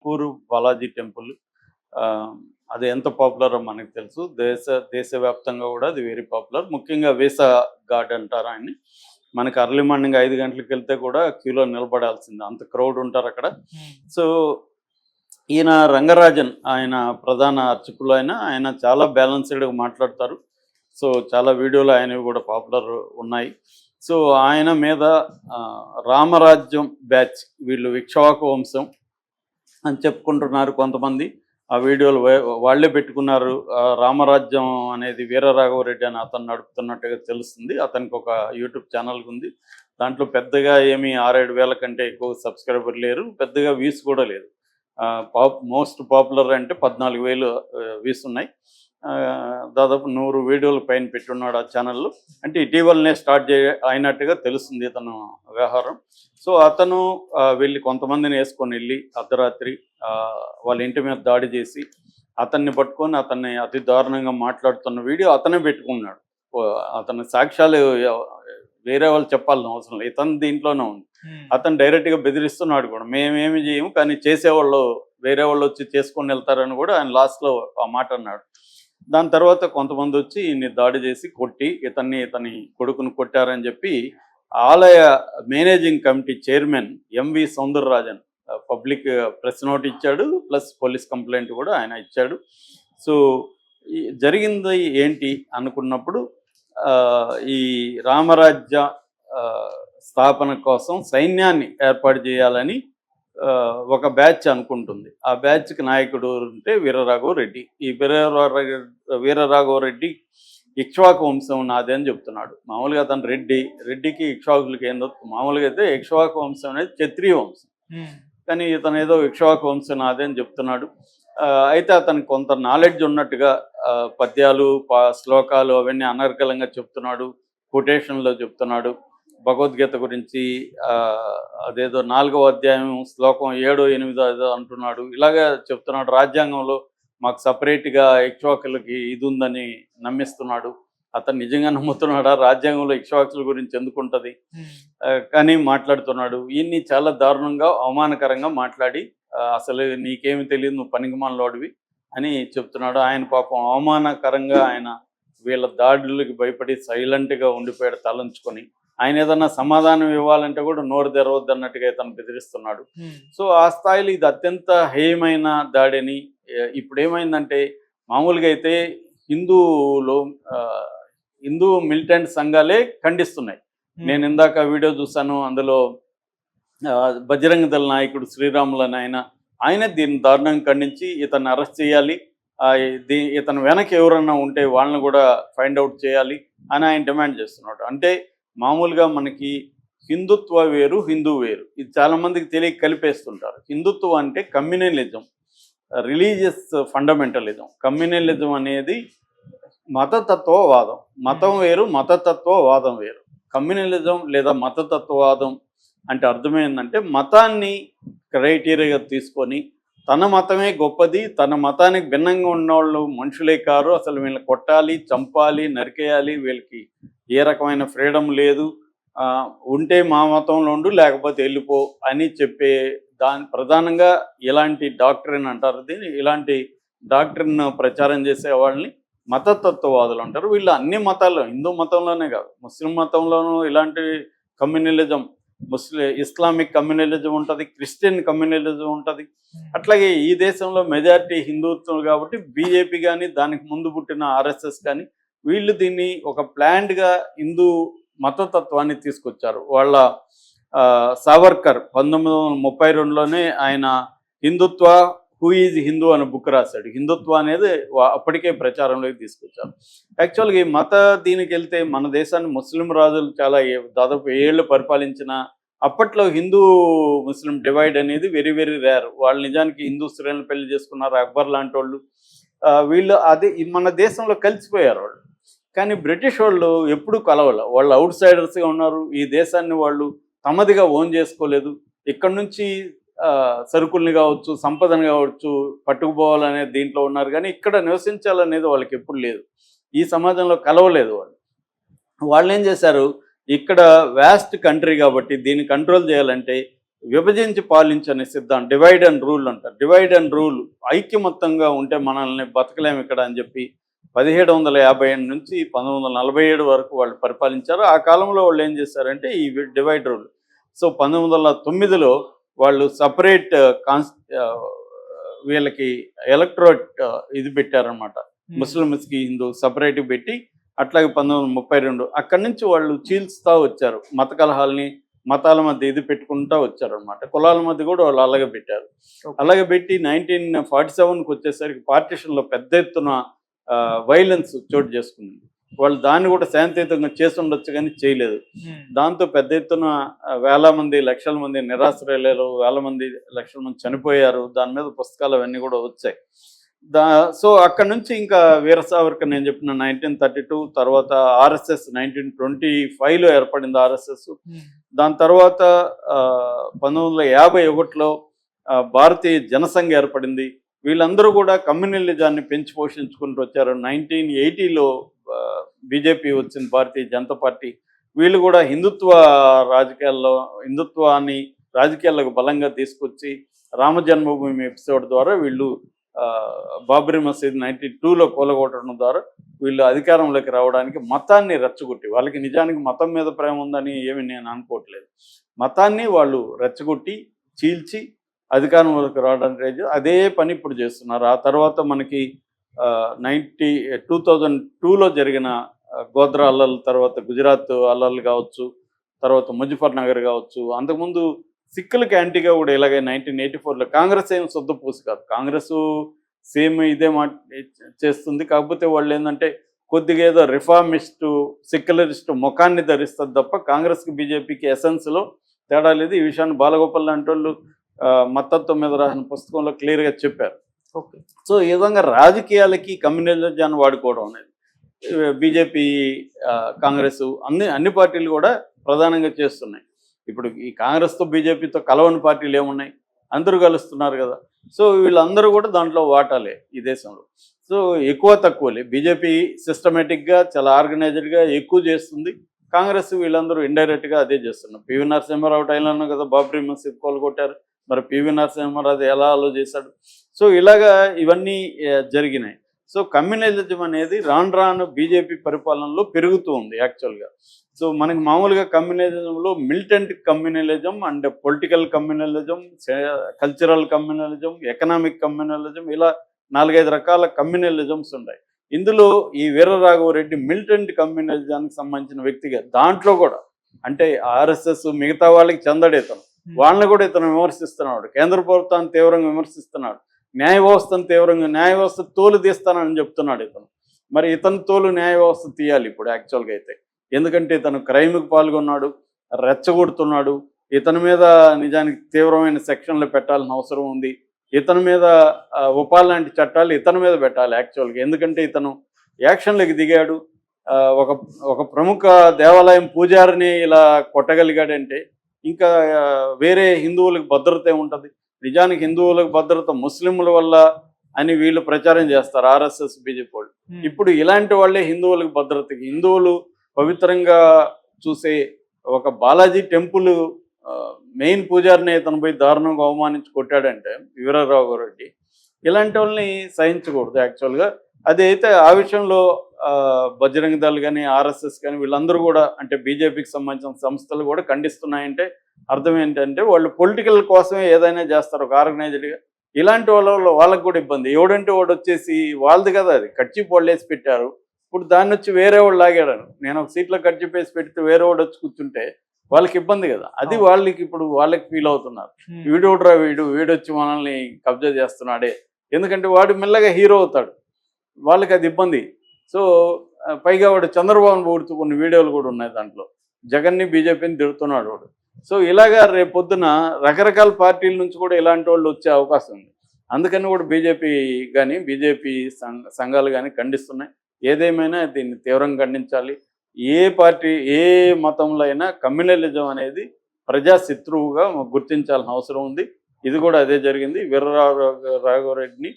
పూరు Balaji temple. అది ఎంత పాపులరో మనకు తెలుసు. దేశవ్యాప్తంగా కూడా అది వెరీ పాపులర్. ముఖ్యంగా వీసా గార్డ్ అంటారు ఆయన్ని. మనకి అర్లీ మార్నింగ్ 5 గంటలకు వెళ్తే కూడా క్యూలో నిలబడాల్సిందే, అంత క్రౌడ్ ఉంటారు అక్కడ. సో ఈయన రంగరాజన్, ఆయన ప్రధాన అర్చకులు. ఆయన చాలా బ్యాలెన్స్డ్గా మాట్లాడతారు. సో చాలా వీడియోలు ఆయనవి కూడా పాపులర్ ఉన్నాయి. సో ఆయన మీద రామరాజ్యం బ్యాచ్, వీళ్ళు ఇక్ష్వాకు వంశం అని చెప్పుకుంటున్నారు కొంతమంది. ఆ వీడియోలు వాళ్ళే పెట్టుకున్నారు. రామరాజ్యం అనేది వీరరాఘవరెడ్డి అని అతను నడుపుతున్నట్టుగా తెలుస్తుంది. అతనికి ఒక యూట్యూబ్ ఛానల్ ఉంది. దాంట్లో పెద్దగా ఏమీ 6-7 వేల కంటే ఎక్కువ సబ్స్క్రైబర్ లేరు, పెద్దగా వ్యూస్ కూడా లేదు. మోస్ట్ పాపులర్ అంటే 14,000 వ్యూస్ ఉన్నాయి. దాదాపు 100 వీడియోలు పైన పెట్టున్నాడు ఆ ఛానల్లో. అంటే ఇటీవలనే స్టార్ట్ అయినట్టుగా తెలుస్తుంది ఇతను వ్యవహారం. సో అతను వెళ్ళి కొంతమందిని వేసుకొని వెళ్ళి అర్ధరాత్రి వాళ్ళ ఇంటి మీద దాడి చేసి అతన్ని పట్టుకొని అతన్ని అతి దారుణంగా మాట్లాడుతున్న వీడియో అతనే పెట్టుకున్నాడు. అతని సాక్ష్యాలు వేరే వాళ్ళు చెప్పాలని అవసరం లేదు, ఇతను దీంట్లోనే ఉంది. అతను డైరెక్ట్గా బెదిరిస్తున్నాడు కూడా, మేమేమి చేయము కానీ చేసేవాళ్ళు వేరే వాళ్ళు వచ్చి చేసుకొని వెళ్తారని కూడా ఆయన లాస్ట్లో ఆ మాట అన్నాడు. దాని తర్వాత కొంతమంది వచ్చి ఈయన్ని దాడి చేసి కొట్టి ఇతని కొడుకును కొట్టారని చెప్పి ఆలయ managing committee chairman M V Soundararajan public press note ఇచ్చాడు, ప్లస్ పోలీస్ కంప్లైంట్ కూడా ఆయన ఇచ్చాడు. సో జరిగింది ఏంటి అనుకున్నప్పుడు ఈ రామరాజ్య స్థాపన కోసం సైన్యాన్ని ఏర్పాటు చేయాలని ఒక బ్యాచ్ అనుకుంటుంది. ఆ బ్యాచ్కి నాయకుడు అంటే వీరరాఘవరెడ్డి. ఈ వీరరాఘవరెడ్డి ఇక్ష్వాకు వంశం నాదే అని చెప్తున్నాడు. మామూలుగా అతను రెడ్డికి ఇక్ష్వాకులకి ఏందో, మామూలుగా అయితే ఇక్ష్వాకు వంశం అనేది క్షత్రియ వంశం, కానీ ఇతను ఏదో ఇక్ష్వాకు వంశం నాదే అని చెప్తున్నాడు. అయితే అతనికి కొంత నాలెడ్జ్ ఉన్నట్టుగా పద్యాలు శ్లోకాలు అవన్నీ అనర్గళంగా చెప్తున్నాడు, కొటేషన్లో చెప్తున్నాడు. భగవద్గీత గురించి అదేదో 4వ అధ్యాయం శ్లోకం 7, 8 అంటున్నాడు. ఇలాగా చెప్తున్నాడు. రాజ్యాంగంలో మాకు సపరేట్గా ఇక్ష్వాకులకి ఇది ఉందని నమ్మిస్తున్నాడు. అతను నిజంగా నమ్ముతున్నాడా? రాజ్యాంగంలో ఇక్ష్వాకుల గురించి ఎందుకుంటుంది కానీ మాట్లాడుతున్నాడు. ఈయన్ని చాలా దారుణంగా అవమానకరంగా మాట్లాడి అసలు నీకేమి తెలియదు, నువ్వు పనికిమాలినోడివి అని చెప్తున్నాడు. ఆయన పాపం అవమానకరంగా ఆయన వీళ్ళ దాడులకి భయపడి సైలెంట్గా ఉండిపోయాడు తలంచుకొని. ఆయన ఏదన్నా సమాధానం ఇవ్వాలంటే కూడా నోరు తెరవద్దు అన్నట్టుగా ఇతను బెదిరిస్తున్నాడు. సో ఆ స్థాయిలో ఇది అత్యంత హేయమైన దాడిని. ఇప్పుడు ఏమైందంటే మామూలుగా అయితే హిందూ మిలిటెంట్ సంఘాలే ఖండిస్తున్నాయి. నేను ఇందాక వీడియో చూశాను, అందులో బజరంగ దళ నాయకుడు శ్రీరాములు అని ఆయన దీన్ని దారుణంగా ఖండించి ఇతన్ని అరెస్ట్ చేయాలి, ఇతను వెనక ఎవరన్నా ఉంటే వాళ్ళని కూడా ఫైండ్ అవుట్ చేయాలి అని ఆయన డిమాండ్ చేస్తున్నాడు. అంటే మామూలుగా మనకి హిందుత్వ వేరు, హిందూ వేరు, ఇది చాలామందికి తెలియక కలిపేస్తుంటారు. హిందుత్వం అంటే కమ్యూనలిజం, రిలీజియస్ ఫండమెంటలిజం. కమ్యూనలిజం అనేది మతతత్వవాదం. మతం వేరు, మతతత్వవాదం వేరు. కమ్యూనలిజం లేదా మతతత్వవాదం అంటే అర్థమైందంటే మతాన్ని క్రైటీరియాగా తీసుకొని తన మతమే గొప్పది, తన మతానికి భిన్నంగా ఉన్నవాళ్ళు మనుషులే కారు, అసలు వీళ్ళని కొట్టాలి, చంపాలి, నరికేయాలి, వీళ్ళకి ఏ రకమైన ఫ్రీడమ్ లేదు, ఉంటే మా మతంలో ఉండు లేకపోతే వెళ్ళిపో అని చెప్పే ప్రధానంగా ఇలాంటి డాక్ట్రిన్ అంటారు దీన్ని. ఇలాంటి డాక్ట్రిన్ ప్రచారం చేసే వాళ్ళని మతతత్వవాదులు అంటారు. వీళ్ళు అన్ని మతాల్లో, హిందూ మతంలోనే కాదు ముస్లిం మతంలోనూ ఇలాంటి కమ్యూనలిజం, ఇస్లామిక్ కమ్యూనలిజం ఉంటుంది, క్రిస్టియన్ కమ్యూనలిజం ఉంటుంది. అట్లాగే ఈ దేశంలో మెజారిటీ హిందుత్వం కాబట్టి బీజేపీ కానీ దానికి ముందు పుట్టిన ఆర్ఎస్ఎస్ కానీ వీళ్ళు దీన్ని ఒక ప్లాన్డ్గా హిందూ మతతత్వాన్ని తీసుకొచ్చారు. వాళ్ళ సావర్కర్ 1932లోనే ఆయన హిందుత్వ హూ ఈజ్ హిందూ అనే బుక్ రాశాడు. హిందుత్వ అనేది అప్పటికే ప్రచారంలోకి తీసుకొచ్చారు. యాక్చువల్గా ఈ మత దీనికి వెళ్తే మన దేశాన్ని ముస్లిం రాజులు చాలా దాదాపు 7 ఏళ్ళు పరిపాలించిన అప్పట్లో హిందూ ముస్లిం డివైడ్ అనేది వెరీ వెరీ రేర్. వాళ్ళు నిజానికి హిందూ స్త్రీలను పెళ్లి చేసుకున్నారు, అక్బర్ లాంటి వాళ్ళు. వీళ్ళు అది మన దేశంలో కలిసిపోయారు వాళ్ళు. కానీ బ్రిటిష్ వాళ్ళు ఎప్పుడూ కలవల, వాళ్ళు అవుట్ సైడర్స్గా ఉన్నారు. ఈ దేశాన్ని వాళ్ళు తమదిగా ఓన్ చేసుకోలేదు. ఇక్కడ నుంచి సరుకుల్ని కావచ్చు, సంపదను కావచ్చు పట్టుకుపోవాలనే దీంట్లో ఉన్నారు, కానీ ఇక్కడ నివసించాలనేది వాళ్ళకి ఎప్పుడు లేదు. ఈ సమాజంలో కలవలేదు వాళ్ళు ఏం చేశారు, ఇక్కడ వ్యాస్ట్ కంట్రీ కాబట్టి దీన్ని కంట్రోల్ చేయాలంటే విభజించి పాలించనే సిద్ధాంతం, డివైడ్ అండ్ రూల్ అంటారు. డివైడ్ అండ్ రూల్, ఐక్యమత్తంగా ఉంటే మనల్ని బతకలేము ఇక్కడ అని చెప్పి 1758 నుంచి 1947 వరకు వాళ్ళు పరిపాలించారు. ఆ కాలంలో వాళ్ళు ఏం చేశారంటే ఈ డివైడ్ రూల్. సో 1909లో వాళ్ళు సపరేట్ వీళ్ళకి ఎలక్టోరేట్ ఇది పెట్టారనమాట. ముస్లిమ్స్కి హిందూ సపరేట్ పెట్టి, అట్లాగే 1932 అక్కడి నుంచి వాళ్ళు చీల్చుతా వచ్చారు. మత కలహాలని, మతాల మధ్య ఇది పెట్టుకుంటూ వచ్చారనమాట. కులాల మధ్య కూడా వాళ్ళు అలాగే పెట్టారు. అలాగే పెట్టి 1947కి వచ్చేసరికి పార్టీషన్లో పెద్ద ఎత్తున వైలెన్స్ చోటు చేసుకుంది. వాళ్ళు దాన్ని కూడా శాంతియుతంగా చేసి ఉండొచ్చు కానీ చేయలేదు. దాంతో పెద్ద ఎత్తున వేల మంది, లక్షల మంది నిరాశ్రయాలు, వేల మంది, లక్షల మంది చనిపోయారు. దాని మీద పుస్తకాలు అవన్నీ కూడా వచ్చాయి. సో అక్కడ నుంచి ఇంకా వీర సావర్కర్ నేను చెప్పిన 1932, తర్వాత ఆర్ఎస్ఎస్ 1925లో ఏర్పడింది ఆర్ఎస్ఎస్. దాని తర్వాత 1951లో భారతీయ జనసంఘ్ ఏర్పడింది. వీళ్ళందరూ కూడా కమ్యూనలిజాన్ని పెంచి పోషించుకుంటూ వచ్చారు. 1980లో బీజేపీ వచ్చింది, భారతీయ జనతా పార్టీ. వీళ్ళు కూడా హిందుత్వాన్ని రాజకీయాలకు బలంగా తీసుకొచ్చి రామ జన్మభూమి ఎపిసోడ్ ద్వారా వీళ్ళు బాబ్రీ మసీద్ 1992లో కూలగొట్టడం ద్వారా వీళ్ళు అధికారంలోకి రావడానికి మతాన్ని రెచ్చగొట్టి, వాళ్ళకి నిజానికి మతం మీద ప్రేమ ఉందని ఏమి నేను అనుకోవట్లేదు, మతాన్ని వాళ్ళు రెచ్చగొట్టి చీల్చి అధికారంలోకి రావడానికి అదే పని ఇప్పుడు చేస్తున్నారు. ఆ తర్వాత మనకి 2002లో జరిగిన గోద్రా అల్లర్ల తర్వాత గుజరాత్ అల్లర్లు కావచ్చు, తర్వాత ముజఫర్ నగర్ కావచ్చు, అంతకుముందు సిక్కులకి యాంటీగా కూడా ఇలాగే 1984లో కాంగ్రెస్ ఏం శుద్ధపూసి కాదు. కాంగ్రెస్ సేమ్ ఇదే చేస్తుంది. కాకపోతే వాళ్ళు ఏంటంటే కొద్దిగా ఏదో రిఫార్మిస్టు, సెక్యులరిస్టు ముఖాన్ని ధరిస్తుంది తప్ప కాంగ్రెస్కి బీజేపీకి ఎసెన్స్లో తేడా లేదు. ఈ విషయాన్ని బాలగోపాల్ లాంటి వాళ్ళు మతత్వం మీద రాసిన పుస్తకంలో క్లియర్గా చెప్పారు. ఓకే. సో ఈ విధంగా రాజకీయాలకి కమ్యూనలిజాన్ని వాడుకోవడం అనేది బీజేపీ, కాంగ్రెస్ అన్ని పార్టీలు కూడా ప్రధానంగా చేస్తున్నాయి. ఇప్పుడు ఈ కాంగ్రెస్తో బీజేపీతో కలవని పార్టీలు ఏమున్నాయి, అందరూ కలుస్తున్నారు కదా. సో వీళ్ళందరూ కూడా దాంట్లో వాటాలే ఈ దేశంలో. సో ఎక్కువ తక్కువలే. బీజేపీ సిస్టమేటిక్గా చాలా ఆర్గనైజ్డ్గా ఎక్కువ చేస్తుంది. కాంగ్రెస్ వీళ్ళందరూ ఇండైరెక్ట్గా అదే చేస్తున్నారు. పివి నరసింహారావు టైంలో కదా బాబ్రీ మసీద్ కోలుకొట్టారు. మరి పివి నరసింహారావు అది ఎలా ఆలో చేశాడు. సో ఇలాగా ఇవన్నీ జరిగినాయి. సో కమ్యూనలిజం అనేది రాను రాను బీజేపీ పరిపాలనలో పెరుగుతూ ఉంది యాక్చువల్గా. సో మనకి మామూలుగా కమ్యూనలిజంలో militant communalism and political communalism, cultural communalism, economic communalism, ఇలా 4-5 రకాల కమ్యూనలిజమ్స్ ఉన్నాయి. ఇందులో ఈ వీరరాఘవరెడ్డి మిలిటెంట్ కమ్యూనలిజానికి సంబంధించిన వ్యక్తిగా, దాంట్లో కూడా అంటే ఆర్ఎస్ఎస్ మిగతా వాళ్ళకి చెందడు ఇతను, వాళ్ళని కూడా ఇతను విమర్శిస్తున్నాడు. కేంద్ర ప్రభుత్వాన్ని తీవ్రంగా విమర్శిస్తున్నాడు. న్యాయ వ్యవస్థను తీవ్రంగా, న్యాయ వ్యవస్థ తోలు తీస్తానని చెప్తున్నాడు ఇతను. మరి ఇతను తోలు న్యాయ వ్యవస్థ తీయాలి ఇప్పుడు యాక్చువల్గా అయితే. ఎందుకంటే ఇతను క్రైమ్కి పాల్గొన్నాడు, రెచ్చగొడుతున్నాడు. ఇతని మీద నిజానికి తీవ్రమైన సెక్షన్లు పెట్టాల్సిన అవసరం ఉంది. ఇతని మీద ఉపాధి లాంటి చట్టాలు ఇతని మీద పెట్టాలి యాక్చువల్గా. ఎందుకంటే ఇతను యాక్షన్లకు దిగాడు. ఒక ప్రముఖ దేవాలయం పూజారిని ఇలా కొట్టగలిగాడంటే ఇంకా వేరే హిందువులకు భద్రత ఏముంటుంది? నిజానికి హిందువులకు భద్రత ముస్లింల వల్ల అని వీళ్ళు ప్రచారం చేస్తారు ఆర్ఎస్ఎస్, బీజేపీ వాళ్ళు. ఇప్పుడు ఇలాంటి వాళ్ళే హిందువులకు భద్రతకి, హిందువులు పవిత్రంగా చూసే ఒక బాలాజీ టెంపుల్ మెయిన్ పూజారిని ఇతను పోయి దారుణంగా అవమానించి కొట్టాడంటే వీరరాఘవరెడ్డి, ఇలాంటి వాళ్ళని సహించకూడదు యాక్చువల్గా. అదైతే ఆ విషయంలో బజరంగ దళ్ కానీ ఆర్ఎస్ఎస్ కానీ వీళ్ళందరూ కూడా, అంటే బీజేపీకి సంబంధించిన సంస్థలు కూడా ఖండిస్తున్నాయంటే అర్థం ఏంటంటే వాళ్ళు పొలిటికల్ కోసమే ఏదైనా చేస్తారు ఒక ఆర్గనైజ్డ్గా. ఇలాంటి వాళ్ళకు కూడా ఇబ్బంది. ఎవడంటే వాడు వచ్చేసి వాళ్ళది కదా, అది కర్చీఫ్ వాళ్ళు వేసి పెట్టారు. ఇప్పుడు దాన్ని వచ్చి వేరే వాళ్ళు లాగాడు. నేను ఒక సీట్లో కర్చీఫ్ వేసి పెడితే వేరే వాడు వచ్చి కూర్చుంటే వాళ్ళకి ఇబ్బంది కదా. అది వాళ్ళకి ఇప్పుడు వాళ్ళకి ఫీల్ అవుతున్నారు. వీడోడ్రా వీడొచ్చి మనల్ని కబ్జా చేస్తున్నాడే, ఎందుకంటే వాడు మెల్లగా హీరో అవుతాడు, వాళ్ళకి అది ఇబ్బంది. సో పైగా వాడు చంద్రబాబును పొగుడుతూ కొన్ని వీడియోలు కూడా ఉన్నాయి దాంట్లో, జగన్ని బీజేపీని తిడుతున్నాడు వాడు. సో ఇలాగా రేపొద్దున రకరకాల పార్టీల నుంచి కూడా ఇలాంటి వాళ్ళు వచ్చే అవకాశం ఉంది. అందుకని కూడా బీజేపీ కానీ బీజేపీ సంఘాలు కానీ ఖండిస్తున్నాయి. ఏదేమైనా దీన్ని తీవ్రంగా ఖండించాలి. ఏ పార్టీ, ఏ మతంలో అయినా కమ్యూనలిజం అనేది ప్రజాశత్రువుగా గుర్తించాల్సిన అవసరం ఉంది. ఇది కూడా అదే జరిగింది. వీరరాఘవరెడ్డిని